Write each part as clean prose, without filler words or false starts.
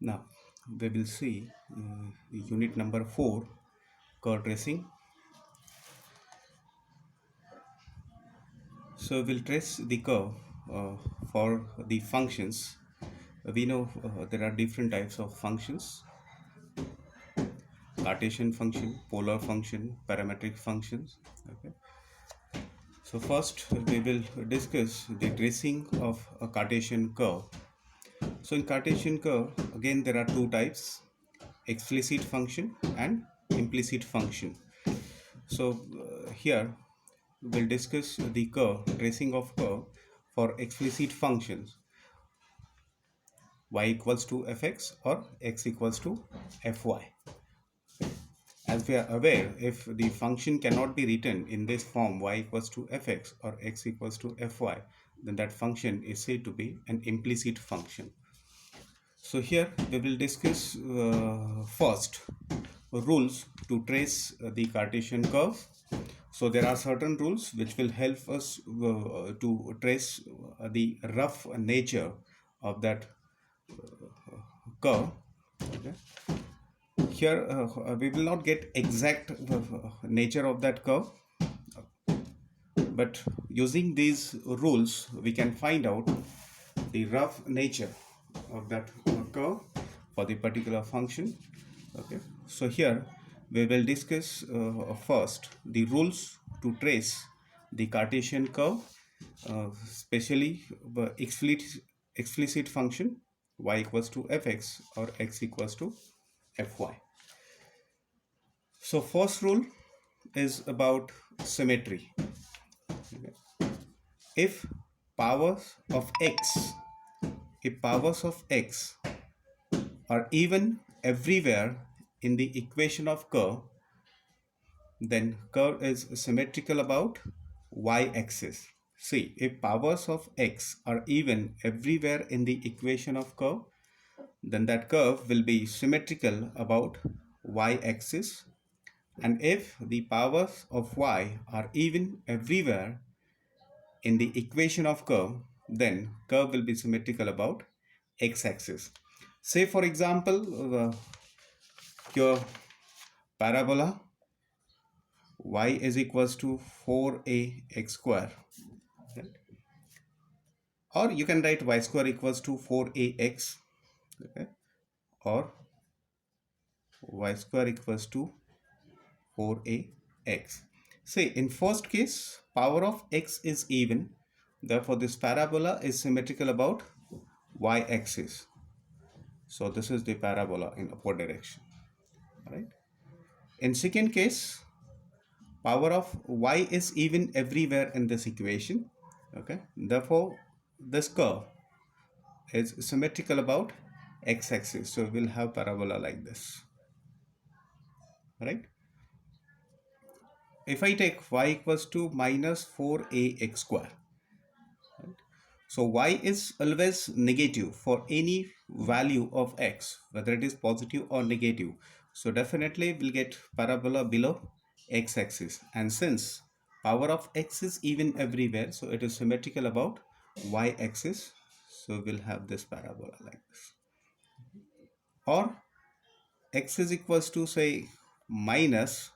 Now we will see unit number 4, curve tracing. So we'll trace the curve for the functions. We know there are different types of functions: Cartesian function, polar function, parametric functions. Okay. So first we will discuss the tracing of a Cartesian curve. So in Cartesian curve, again there are two types: explicit function and implicit function. So here we'll discuss the curve, tracing of curve for explicit functions y equals to fx or x equals to fy. As we are aware, if the function cannot be written in this form y equals to fx or x equals to fy, then that function is said to be an implicit function. So here we will discuss first rules to trace the Cartesian curve. So there are certain rules which will help us to trace the rough nature of that curve. Okay. Here we will not get exact nature of that curve, but using these rules we can find out the rough nature of that curve for the particular function. Okay, so here we will discuss first the rules to trace the Cartesian curve, especially the explicit function y equals to fx or x equals to fy. So first rule is about symmetry. Okay. If powers of x if powers of x are even everywhere in the equation of curve, then curve is symmetrical about y-axis. See, if powers of x are even everywhere in the equation of curve, then that curve will be symmetrical about y-axis. And if the powers of y are even everywhere in the equation of curve, then curve will be symmetrical about x-axis. Say for example, your parabola y is equals to 4ax square, right? Or you can write y square equals to 4ax, okay? Or y square equals to 4ax. Say in first case, power of x is even, therefore this parabola is symmetrical about y-axis. So this is the parabola in upward direction, right? In second case, power of y is even everywhere in this equation. Okay, therefore this curve is symmetrical about x-axis. So we'll have parabola like this, right? If I take y equals to minus 4ax square, right? So y is always negative for any value of x, whether it is positive or negative. So definitely we'll get parabola below x-axis. And since power of x is even everywhere, so it is symmetrical about y-axis. So we'll have this parabola like this. Or x is equals to say minus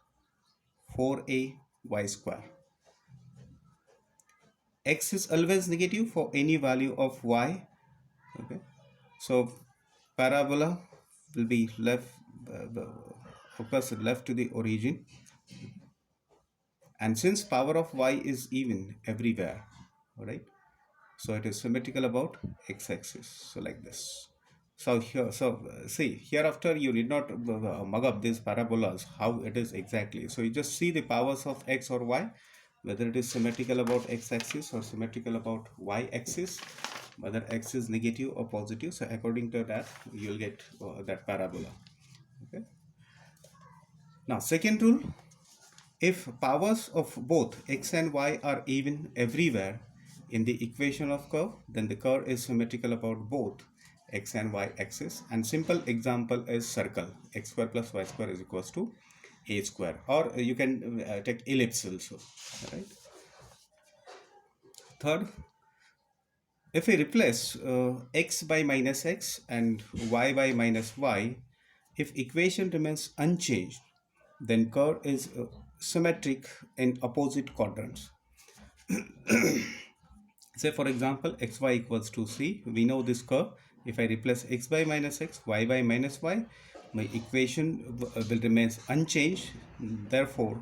4a y square. X is always negative for any value of y. Okay, so parabola will be left focus left to the origin, and since power of y is even everywhere, all right, so it is symmetrical about x-axis. So like this. So here, see, hereafter you need not mug up these parabolas how it is exactly. So you just see the powers of x or y, whether it is symmetrical about x-axis or symmetrical about y-axis, whether x is negative or positive. So according to that, you'll get that parabola. Okay. Now, second rule: if powers of both x and y are even everywhere in the equation of curve, then the curve is symmetrical about both x and y axis. And simple example is circle. X square plus y square is equals to a square. Or you can take ellipse also. Right. Third, if we replace x by minus x and y by minus y, if equation remains unchanged, then curve is symmetric in opposite quadrants. Say for example, xy equals to c. We know this curve. If I replace x by minus x, y by minus y, my equation will remain unchanged. Therefore,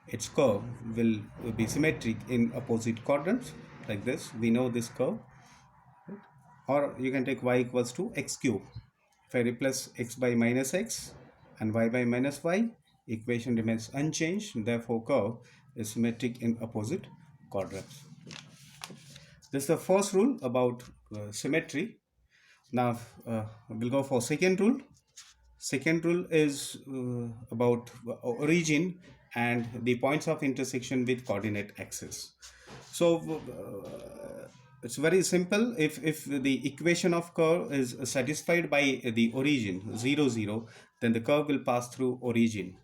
its curve will be symmetric in opposite quadrants like this. We know this curve. Or you can take y equals to x cube. If I replace x by minus x and y by minus y, equation remains unchanged. Therefore, curve is symmetric in opposite quadrants. This is the first rule about symmetry. Now we'll go for second rule. Second rule is about origin and the points of intersection with coordinate axis. So it's very simple. If the equation of curve is satisfied by the origin 0 0, then the curve will pass through origin.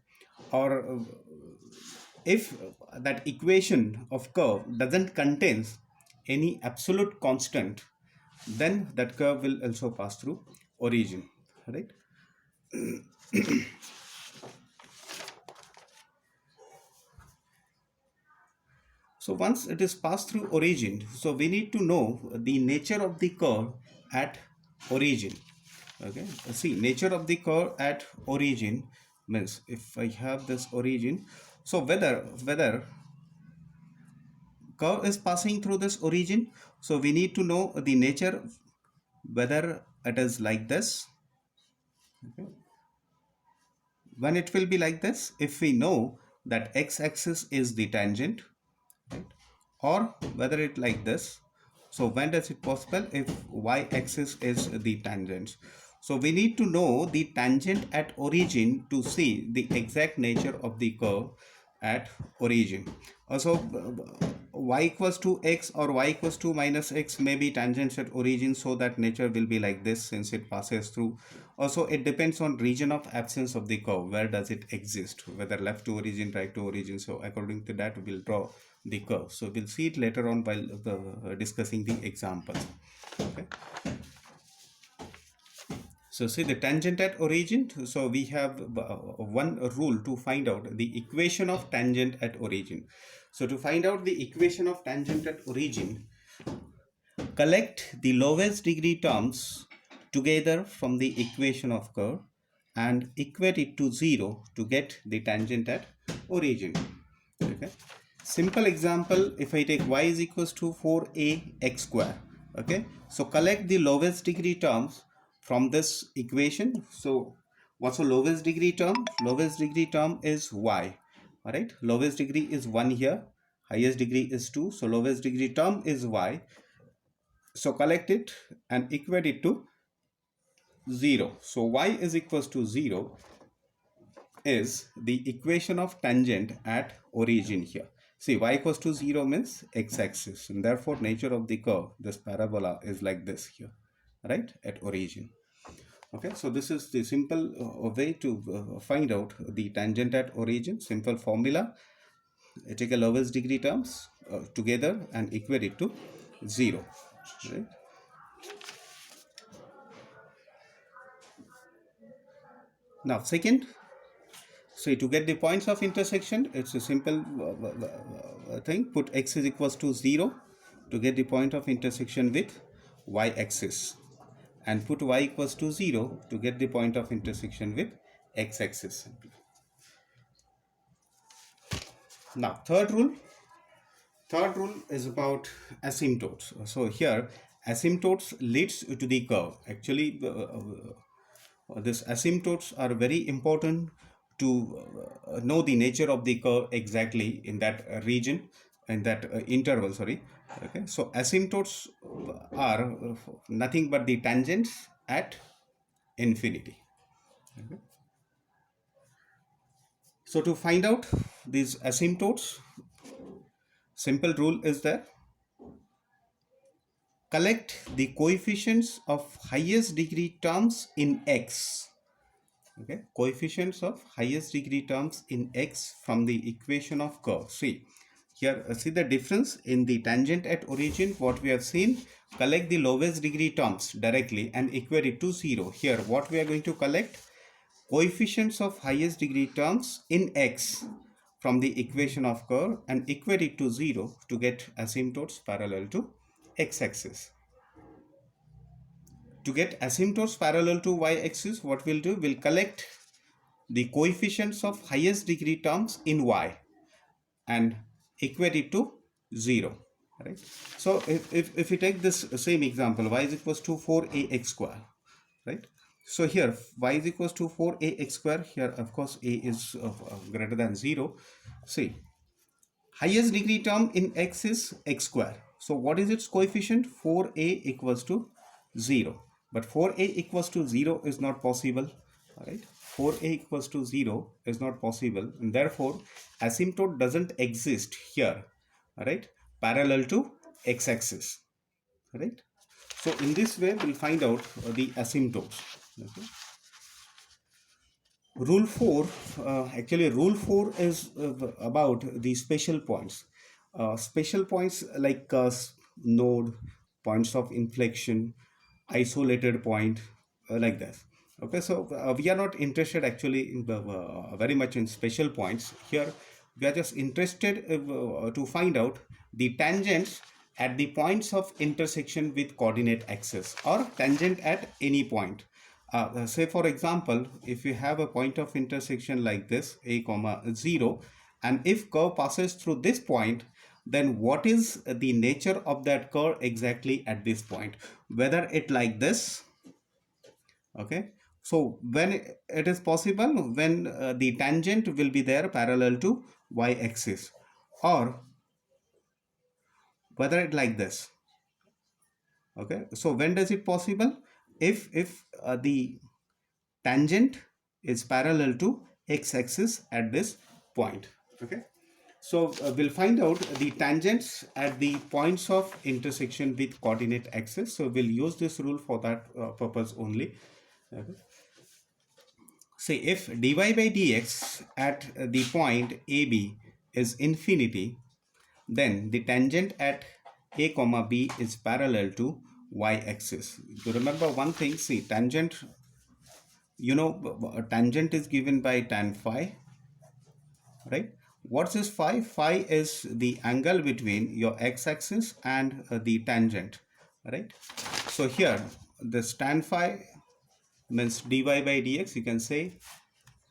Or if that equation of curve doesn't contain any absolute constant, then that curve will also pass through origin, right? So once it is passed through origin, so we need to know the nature of the curve at origin. Okay, see, nature of the curve at origin means if I have this origin, so whether curve is passing through this origin, so we need to know the nature, whether it is like this. Okay. When it will be like this, if we know that x-axis is the tangent, right? Or whether it like this, so when does it possible? If y-axis is the tangent, so we need to know the tangent at origin to see the exact nature of the curve at origin. Also y equals to x or y equals to minus x may be tangents at origin, so that nature will be like this since it passes through. Also it depends on region of absence of the curve, where does it exist, whether left to origin, right to origin. So according to that we'll draw the curve. So we'll see it later on while discussing the examples. Okay. So see the tangent at origin. So we have one rule to find out the equation of tangent at origin. So to find out the equation of tangent at origin, collect the lowest degree terms together from the equation of curve and equate it to 0 to get the tangent at origin. Okay. Simple example, if I take y is equals to 4a x square. Okay, so collect the lowest degree terms from this equation. So what's the lowest degree term? Lowest degree term is y. All right, lowest degree is 1 here, highest degree is 2, so lowest degree term is y. So collect it and equate it to 0. So y is equals to 0 is the equation of tangent at origin here. See, y equals to 0 means x-axis, and therefore nature of the curve, this parabola, is like this here, right, at origin. Okay, so this is the simple way to find out the tangent at origin. Simple formula: take a lowest degree terms together and equate it to 0. Right? Now, second, so to get the points of intersection, it's a simple thing. Put x is equals to 0 to get the point of intersection with y-axis, and put y equals to 0 to get the point of intersection with x-axis. Now, third rule is about asymptotes. So here asymptotes leads to the curve. Actually these asymptotes are very important to know the nature of the curve exactly in that region, in that interval, sorry. Okay, so asymptotes are nothing but the tangents at infinity. Okay. So to find out these asymptotes, simple rule is that collect the coefficients of highest degree terms in x. Okay, coefficients of highest degree terms in x from the equation of curve. See, Here, see the difference in the tangent at origin. What we have seen, collect the lowest degree terms directly and equate it to 0. Here, what we are going to collect, coefficients of highest degree terms in x from the equation of curve and equate it to 0 to get asymptotes parallel to x-axis. To get asymptotes parallel to y-axis, what we'll do, we'll collect the coefficients of highest degree terms in y and equate it to 0, right? So if we take this same example, y is equals to 4ax square, right? So here y is equals to 4ax square. Here of course a is greater than 0. See, highest degree term in x is x square. So what is its coefficient? 4a equals to 0. But 4a equals to 0 is not possible. Alright, 4a equals to 0 is not possible, and therefore asymptote doesn't exist here. Alright, parallel to x-axis. Right. So in this way we'll find out the asymptotes. Okay. Rule 4, actually rule 4 is about the special points. Special points like node, points of inflection, isolated point, like that. Okay, so we are not interested actually in very much in special points. Here we are just interested to find out the tangents at the points of intersection with coordinate axis or tangent at any point. Say for example, if you have a point of intersection like this, a comma 0, and if curve passes through this point, then what is the nature of that curve exactly at this point? Whether it like this, okay? So when it is possible, when the tangent will be there parallel to y-axis, or whether it like this, okay? So when does it possible? If the tangent is parallel to x-axis at this point. Okay, so we'll find out the tangents at the points of intersection with coordinate axis. So we'll use this rule for that purpose only. Okay. Say if dy by dx at the point AB is infinity, then the tangent at a comma b is parallel to y-axis. You remember one thing, see tangent, you know, a tangent is given by tan phi, right? What's this phi? Phi is the angle between your x-axis and the tangent, right? So here this tan phi means dy by dx. You can say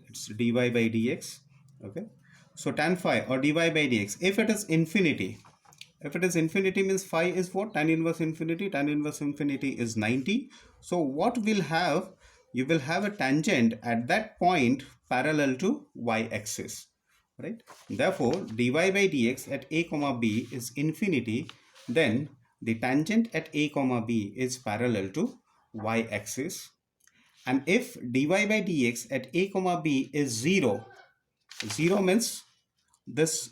it's dy by dx. Okay, so tan phi or dy by dx, if it is infinity, if it is infinity means phi is what? Tan inverse infinity. Tan inverse infinity is 90. So what will have, you will have a tangent at that point parallel to y-axis, right? Therefore dy by dx at a comma b is infinity. Then the tangent at a comma b is parallel to y-axis. And if dy by dx at a comma b is 0, 0 means this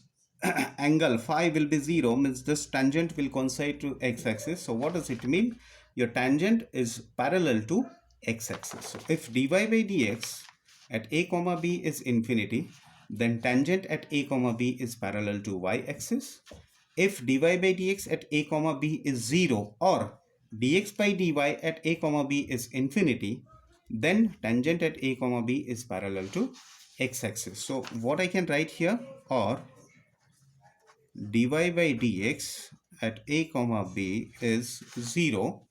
angle phi will be 0, means this tangent will coincide to x-axis. So what does it mean? Your tangent is parallel to x-axis. So if dy by dx at a comma b is infinity, then tangent at a comma b is parallel to y-axis. If dy by dx at a comma b is 0 or dx by dy at a comma b is infinity, then tangent at a comma b is parallel to x-axis. So what I can write here, or dy by dx at a comma b is 0,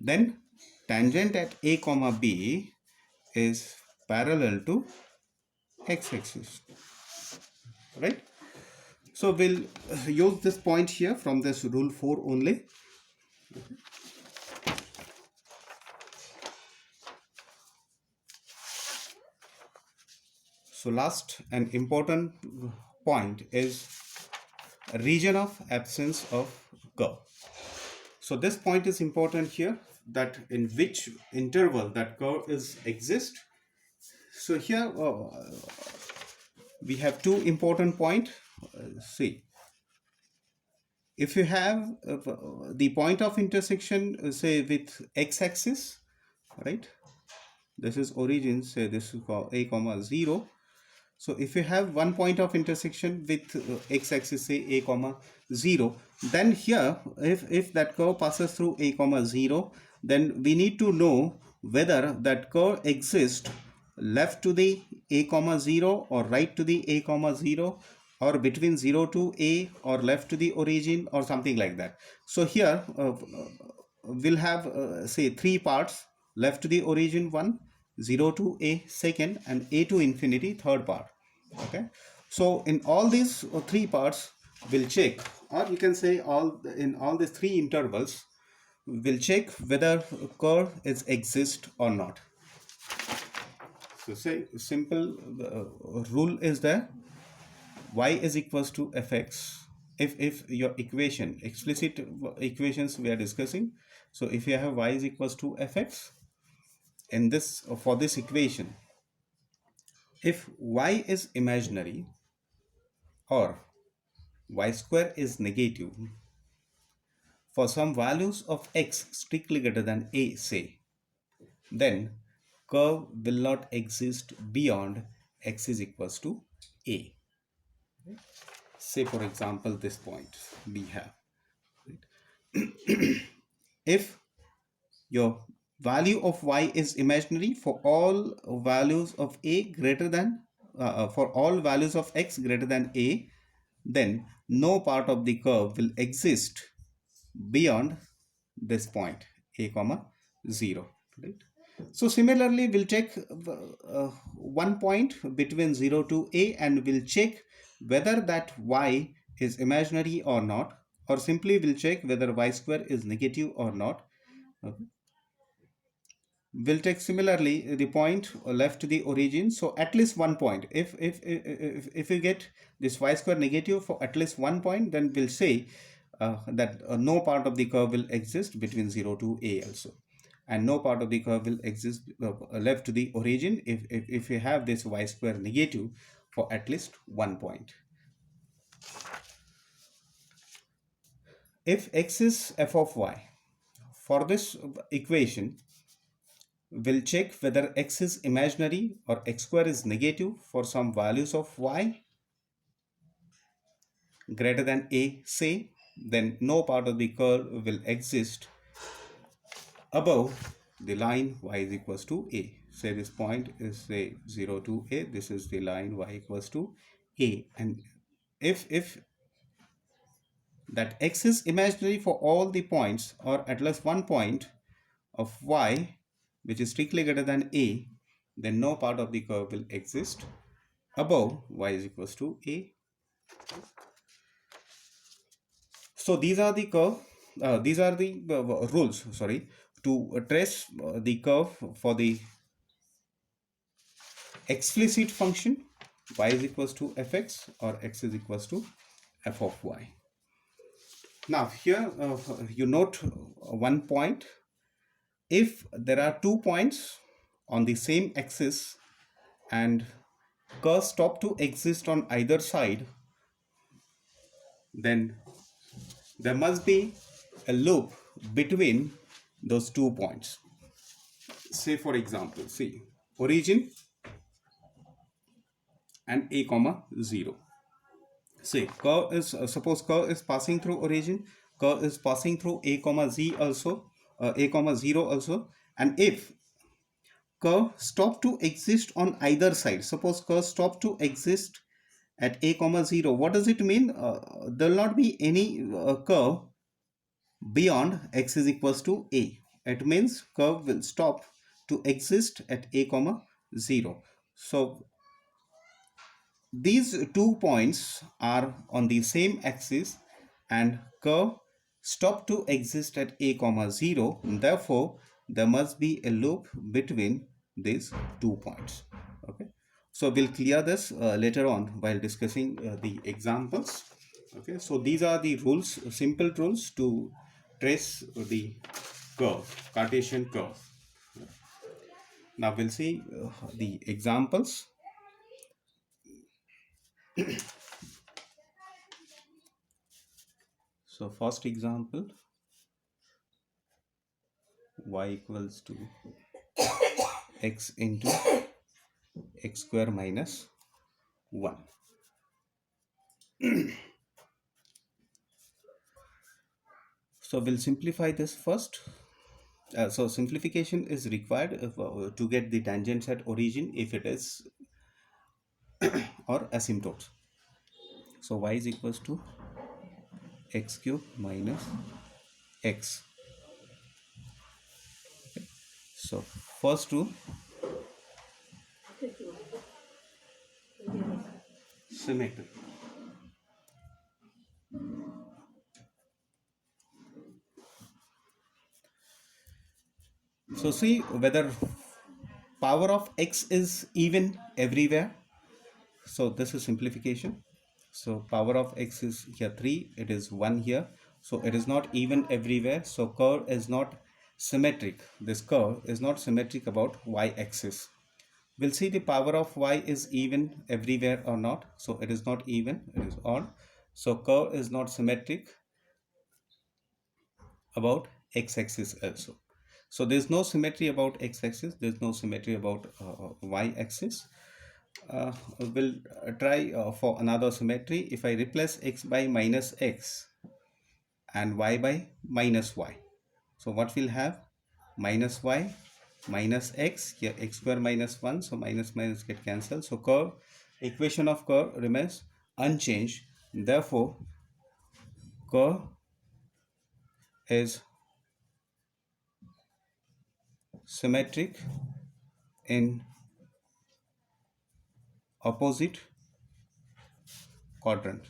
then tangent at a comma b is parallel to x-axis, right? So we'll use this point here from this rule 4 only. So last and important point is region of absence of curve. So this point is important here, that in which interval that curve is exist. So here we have two important point. See, if you have the point of intersection say with x-axis, right? This is origin, say this is called a comma 0. So if you have one point of intersection with x-axis, say a comma 0, then here if that curve passes through a comma 0, then we need to know whether that curve exists left to the a comma 0 or right to the a comma 0, or between 0 to a, or left to the origin, or something like that. So here we'll have say three parts: left to the origin one, 0 to a second, and a to infinity third part. Okay, so in all these three parts we'll check, or you can say all in all these three intervals we'll check whether curve is exist or not. So say simple rule is there: y is equals to fx. If your equation, explicit equations we are discussing, so if you have y is equals to fx in this, for this equation, if y is imaginary or y square is negative for some values of x strictly greater than a, say, then curve will not exist beyond x is equals to a. Say for example this point we have, if your value of y is imaginary for all values of a greater than for all values of x greater than a, then no part of the curve will exist beyond this point a comma 0, right? So similarly we'll take one point between 0 to a, and we'll check whether that y is imaginary or not, or simply we'll check whether y square is negative or not. Okay. We'll take similarly the point left to the origin. So at least one point, if you get this y square negative for at least one point, then we'll say that no part of the curve will exist between 0 to a also, and no part of the curve will exist left to the origin if you have this y square negative for at least one point. If x is f of y, for this equation we'll check whether x is imaginary or x square is negative for some values of y greater than a, say, then no part of the curve will exist above the line y is equals to a. Say this point is say 0 to a, this is the line y equals to a, and if that x is imaginary for all the points, or at least one point of y which is strictly greater than a, then no part of the curve will exist above y is equals to a. So these are the curve, these are the rules, sorry, to trace the curve for the explicit function y is equals to fx or x is equals to f of y. Now here you note one point: if there are 2 points on the same axis and curves stop to exist on either side, then there must be a loop between those 2 points. Say for example, see origin and a comma 0. Say curve is suppose curve is passing through origin, curve is passing through a comma z also, a comma 0 also, and if curve stop to exist on either side, suppose curve stop to exist at a comma 0, what does it mean? There will not be any curve beyond x is equals to a. It means curve will stop to exist at a comma 0. So these 2 points are on the same axis and curve stop to exist at a comma 0. Therefore there must be a loop between these 2 points. Okay, so we'll clear this later on while discussing the examples. Okay, so these are the rules, simple rules to trace the curve, Cartesian curve. Now we'll see the examples. So first example, y equals to x into x square minus 1. So we'll simplify this first. So simplification is required to get the tangents at origin if it is or asymptotes. So y is equals to x cube minus x. So first rule, symmetry. So see whether power of x is even everywhere. So this is simplification. So power of x is here 3, it is 1 here. So it is not even everywhere. So curve is not symmetric. This curve is not symmetric about y-axis. We'll see the power of y is even everywhere or not. So it is not even, it is odd. So curve is not symmetric about x-axis also. So there's no symmetry about x-axis, there's no symmetry about y-axis. We'll try for another symmetry. If I replace x by minus x and y by minus y, so what we'll have? Minus y minus x, here x square minus 1, so minus minus get cancelled. So curve, equation of curve remains unchanged. Therefore curve is symmetric in opposite quadrant.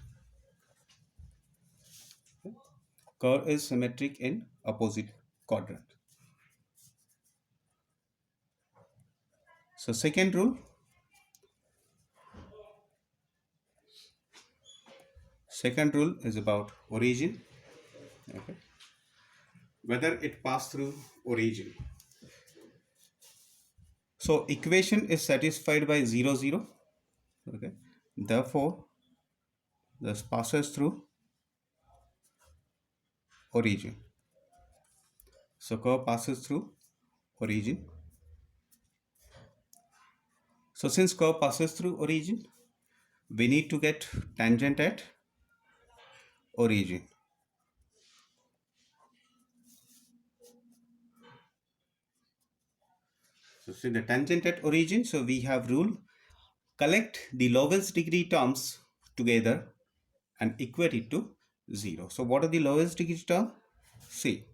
Curve is symmetric in opposite quadrant. So second rule, is about origin. Okay. Whether it passed through origin. So equation is satisfied by 0, 0. Okay. Therefore, this passes through origin. So curve passes through origin. So since curve passes through origin, we need to get tangent at origin. So see the tangent at origin. So we have rule, collect the lowest degree terms together and equate it to 0. So what are the lowest degree term? See,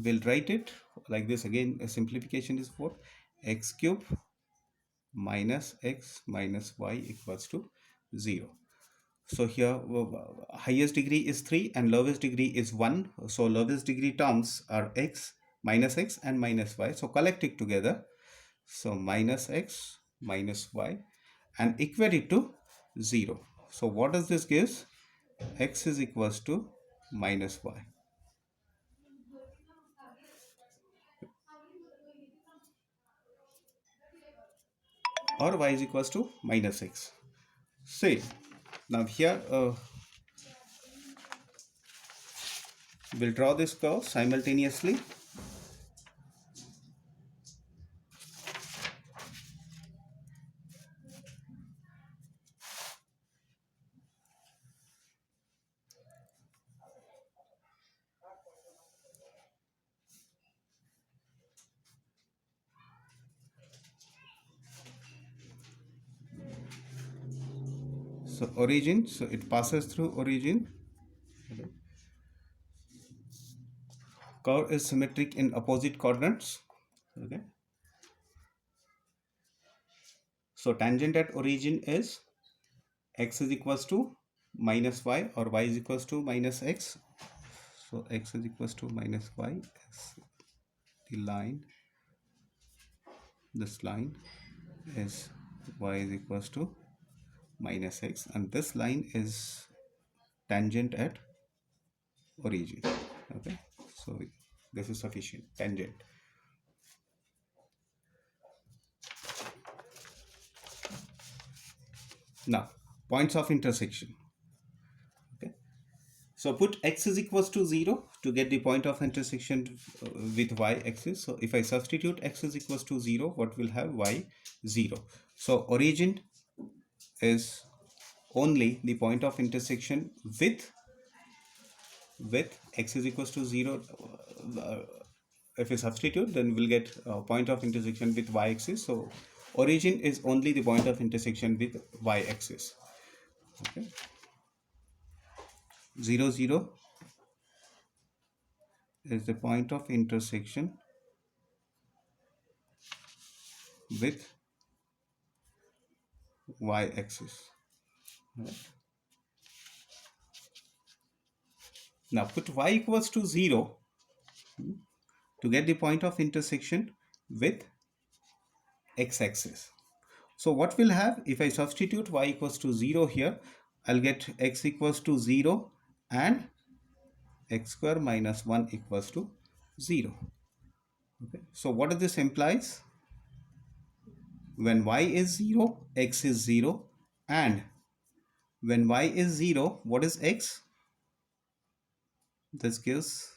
we'll write it like this again. A simplification is what? X cube minus x minus y equals to 0. So here highest degree is 3 and lowest degree is 1. So lowest degree terms are x and minus y. So collect it together. So minus x minus y and equate it to 0. So what does this give? X is equals to minus y. Or y is equals to minus x. See, now here we'll draw this curve simultaneously. So origin, so it passes through origin. Okay. Curve is symmetric in opposite quadrants. Okay. So tangent at origin is x is equals to minus y or y is equals to minus x. So x is equals to minus y is the line. This line is y is equals to minus x and this line is tangent at origin. Okay, so this is sufficient tangent. Now points of intersection. Okay, so put x is equals to 0 to get the point of intersection with y axis. So if I substitute x is equals to 0, what will have? Y 0. So origin is only the point of intersection with x is equals to 0. uh, if we substitute, then we'll get point of intersection with y-axis. So origin is only the point of intersection with y-axis. Okay. 0 0 is the point of intersection with y-axis. Right. Now put y equals to 0 to get the point of intersection with x-axis. So what we'll have, if I substitute y equals to 0 here, I'll get x equals to 0 and x square minus 1 equals to 0. Okay. So what does this implies? When y is 0, x is 0, and when y is 0, what is x? This gives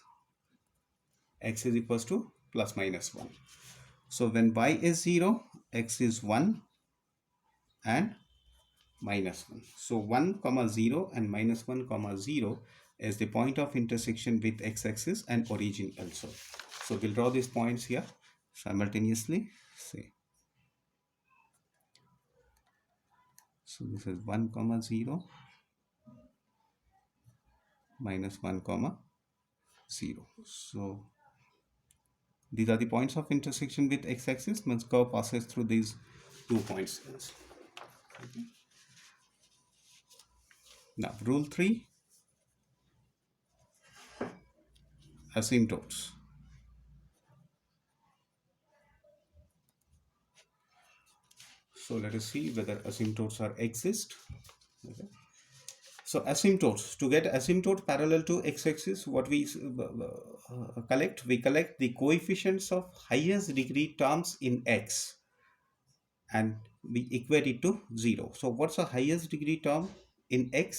x is equals to plus minus 1. So when y is 0, x is 1 and minus 1. So 1 comma 0 and minus 1 comma 0 is the point of intersection with x-axis and origin also. So we'll draw these points here simultaneously. Say, so this is 1 comma 0 minus 1 comma 0. So these are the points of intersection with x-axis. Means curve passes through these 2 points. Okay. Now rule 3, asymptotes. So let us see whether asymptotes are exist. Okay. So asymptotes, to get asymptote parallel to x-axis, what we collect? We collect the coefficients of highest degree terms in x and we equate it to 0. So what's the highest degree term in x?